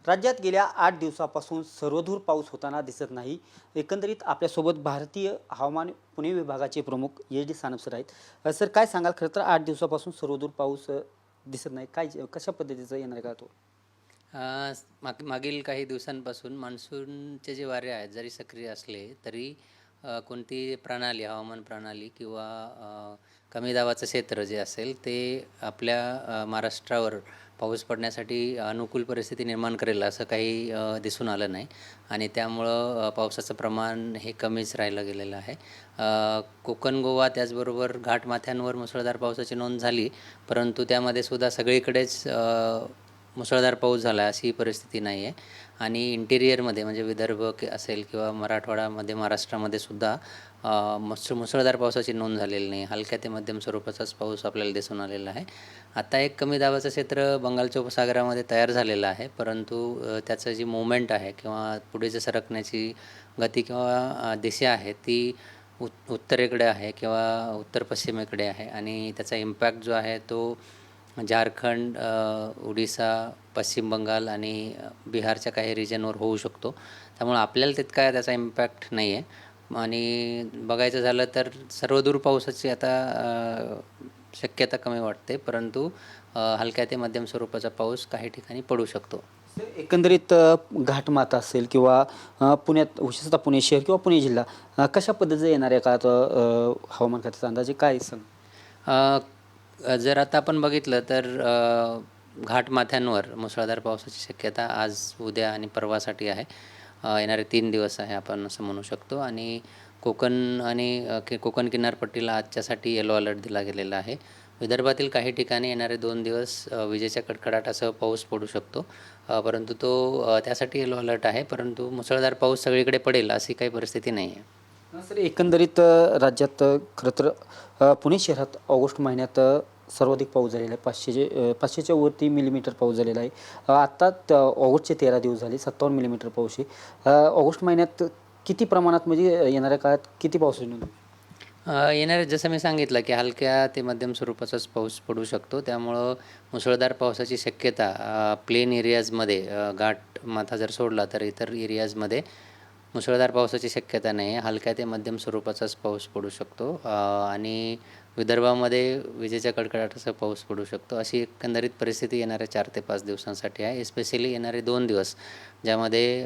राज्यात गेल्या 8 दिवसापासून सर्वदूर पाऊस होताना दिसत नाही. एकंदरीत आपल्यासोबत भारतीय हवामान पुणे विभागाचे प्रमुख एच डी सानप सर आहेत. सर काय सांगाल, खरं तर 8 दिवसापासून सर्वदूर पाऊस दिसत नाही, काय कशा पद्धतीचं येणार का तो? मागील काही दिवसांपासून मान्सूनचे जे वारे आहेत जरी सक्रिय असले तरी कोणती प्रणाली, हवामान प्रणाली किंवा कमी दाबाचं क्षेत्र जे असेल ते आपल्या महाराष्ट्रावर पाऊस पडण्यासाठी अनुकूल परिस्थिती निर्माण करेल असं काही दिसून आलं नाही आणि त्यामुळं पावसाचं प्रमाण हे कमीच राहिलं गेलेलं आहे. कोकण, गोवा त्याचबरोबर घाटमाथ्यांवर मुसळधार पावसाची नोंद झाली, परंतु त्यामध्ये सुद्धा सगळीकडेच मुसळधार पाऊस झाला अशी परिस्थिती नाही आहे. आणि इंटिरियरमध्ये म्हणजे विदर्भ असेल किंवा मराठवाडा, मध्य महाराष्ट्रामध्ये सुद्धा मुसळधार पावसाची नोंद झालेली नाही. हलक्या ते मध्यम स्वरूपाचाच पाऊस आपल्याला दिसून आलेला आहे. आता एक कमी दाबाचं क्षेत्र बंगालच्या उपसागरामध्ये तयार झालेलं आहे, परंतु त्याचं जी मूवमेंट आहे किंवा पुढे जे सरकण्याची गती किंवा दिशा आहे ती उत्तरेकडे आहे किंवा उत्तर पश्चिमेकडे आहे आणि त्याचा इम्पॅक्ट जो आहे तो झारखंड, ओडिसा, पश्चिम बंगाल आणि बिहारच्या काही रिजनवर होऊ शकतो. त्यामुळे आपल्याला तितका त्याचा इम्पॅक्ट नाही आहे. आणि बघायचं झालं तर सर्वदूर पावसाची आता शक्यता कमी वाटते, परंतु हलक्या ते मध्यम स्वरूपाचा पाऊस काही ठिकाणी पडू शकतो. एकंदरीत घाटमाथा असेल किंवा पुण्यात, विशेषतः पुणे शहर किंवा पुणे जिल्हा, कशा पद्धतीचं येणाऱ्या काळात हवामान खात्याचा अंदाजे काय सांग? जर आता आपण बघितलं तर घाटमाथ्यांवर मुसळधार पावसाची शक्यता आज, उद्या आणि परवासाठी आहे. येणारे 3 दिवस आहे आपण असं म्हणू शकतो. आणि कोकण आणि कोकण किनारपट्टीला आजच्यासाठी येलो अलर्ट दिला गेलेला आहे. विदर्भातील काही ठिकाणी येणारे 2 दिवस विजेच्या कडकडाटासह पाऊस पडू शकतो, परंतु तो त्यासाठी येलो अलर्ट आहे, परंतु मुसळधार पाऊस सगळीकडे पडेल अशी काही परिस्थिती नाही आहे. सर एकंदरीत राज्यात खरं तर पुणे शहरात ऑगस्ट महिन्यात सर्वाधिक पाऊस झालेला आहे. 500च्या वरती मिलीमीटर पाऊस झालेला आहे. आत्ता ऑगस्टचे 13 दिवस झाले, 57 मिलीमीटर पाऊस आहे. ऑगस्ट महिन्यात किती प्रमाणात, म्हणजे येणाऱ्या काळात किती पाऊस होईल? येणारे, जसं मी सांगितलं की हलक्या ते मध्यम स्वरूपाचाच पाऊस पडू शकतो, त्यामुळं मुसळधार पावसाची शक्यता प्लेन एरियाजमध्ये, घाटमाथा जर सोडला तर इतर एरियाजमध्ये मुसळधार पावसाची शक्यता नाही आहे. हलक्या ते मध्यम स्वरूपाचाच पाऊस पडू शकतो आणि विदर्भामध्ये विजेच्या कडकडाटाचा पाऊस पडू शकतो. अशी एकंदरीत परिस्थिती येणाऱ्या 4 ते 5 दिवसांसाठी आहे. एस्पेशली येणारे 2 दिवस ज्यामध्ये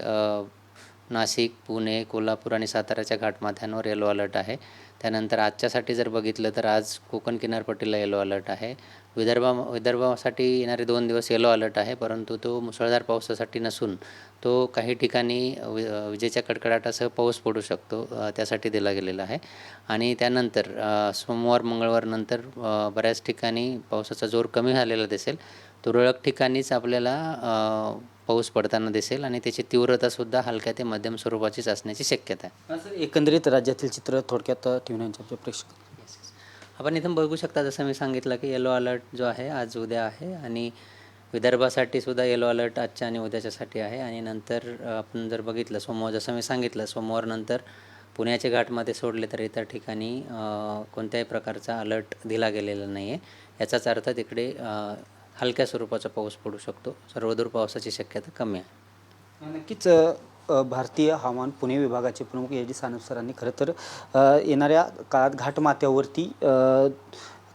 नाशिक, पुणे, कोल्हापूर आणि साताऱ्याच्या घाटमाथ्यांवर येलो अलर्ट आहे. त्यानंतर आजच्यासाठी जर बघितलं तर आज कोकण किनारपट्टीला येलो अलर्ट आहे. विदर्भासाठी येणारे 2 दिवस येलो अलर्ट आहे, परंतु तो मुसळधार पावसासाठी नसून तो काही ठिकाणी विजेच्या कडकडाटासह पाऊस पडू शकतो, त्यासाठी दिला गेलेला आहे. आणि त्यानंतर सोमवार, मंगळवार नंतर बऱ्याच ठिकाणी पावसाचा जोर कमी झालेला दिसेल. तुरळक ठिकाणीच आपल्याला पाऊस पडताना दिसेल आणि त्याची तीव्रतासुद्धा हलक्या ते मध्यम स्वरूपाचीच असण्याची शक्यता आहे. सर एकंदरीत राज्यातील चित्र थोडक्यात ठेवण्याच्या आमच्या प्रेक्षक. आपण इथून बघू शकता, जसं मी सांगितलं की येलो अलर्ट जो आहे आज, उद्या आहे आणि विदर्भासाठी सुद्धा येलो अलर्ट आजच्या आणि उद्याच्यासाठी आहे. आणि नंतर आपण जर बघितलं सोमवार, जसं मी सांगितलं सोमवारनंतर पुण्याचे घाटमध्ये सोडले तर इतर ठिकाणी कोणत्याही प्रकारचा अलर्ट दिला गेलेला नाही आहे. याचाच अर्थ तिकडे हलक्या स्वरूपाचा पाऊस पडू शकतो. सर्वदूर पावसाची शक्यता कमी आहे. नक्कीच भारतीय हवामान पुणे विभागाचे प्रमुख एच डी सानप सरांनी खरं तर येणाऱ्या काळात घाटमाथ्यावरती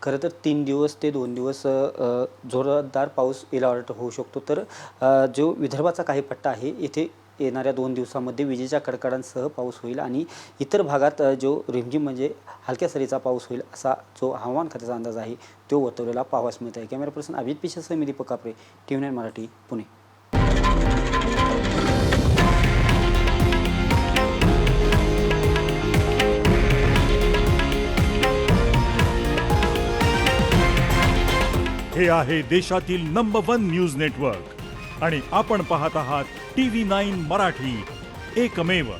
खरं तर 3 दिवस ते 2 दिवस जोरदार पाऊस येलो अलर्ट होऊ शकतो. तर जो विदर्भाचा काही पट्टा आहे, येथे येणाऱ्या 2 दिवसामध्ये विजेच्या कडकडांसह पाऊस होईल आणि इतर भागात जो रिमझिम म्हणजे हलक्या सरीचा पाऊस होईल असा जो हवामान खात्याचा अंदाज आहे तो वर्तवलेला पाहावयास मिळत आहे. कॅमेरा पर्सन अभिजित पिशासह मी दीपक कापरे, TV9 मराठी, पुणे. हे आहे देशातील नंबर 1 न्यूज नेटवर्क आणि आपण पाहत आहात TV9 मराठी, एकमेव.